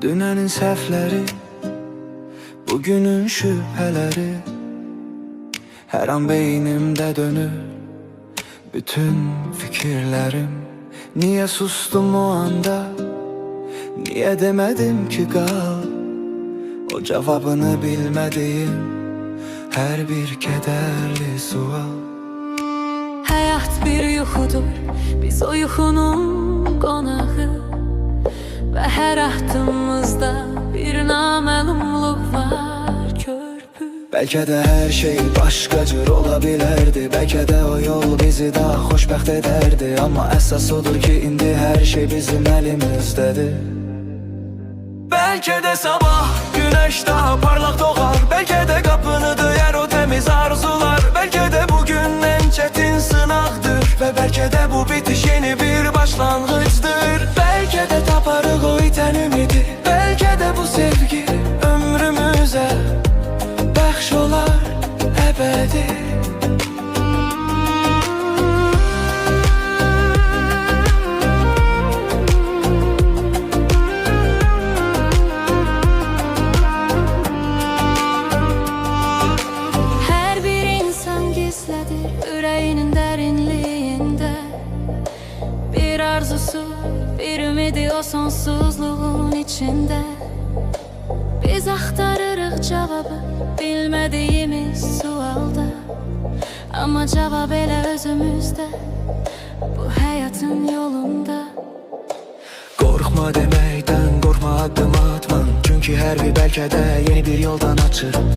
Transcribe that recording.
Dünənin səhvləri, bugünün şübhələri, hər an beynimdə dönür bütün fikirlərim. Niyə sustum o anda, niyə demədim ki qal? O cavabını bilmədiyim hər bir kədərli sual. Həyat bir yuxudur, biz o yuxunun qonağı və hər addımımızda bir naməlumluq var, körpü. Bəlkə də hər şey başqa cür ola bilərdi, bəlkə də o yol bizi daha xoşbəxt edərdi. Amma əsas odur ki, indi hər şey bizim əlimizdədir. Bəlkə də sabah günəş daha parlaq doğar, bəlkə də qapını döyər o təmiz arzular. Bəlkə də bugün ən çətin sınaqdır və bəlkə də bu bitiş yeni bir başlanğıcdır. Bəlkə də taparıq o itən ümidi, bəlkə də bu sevgi ömrümüzə bəxş olar əbədi. Hər bir insan gizlədir ürəyinin dərinliyində bir arzusu, bir ümidi o sonsuzluğun içində. Biz axtarırıq cavabı bilmədiyimiz sualda, amma cavab elə özümüzdə, bu həyatın yolunda. Qorxma deməkdən, qorxma addım atma, çünki hər bir bəlkə də yeni bir yoldan açır.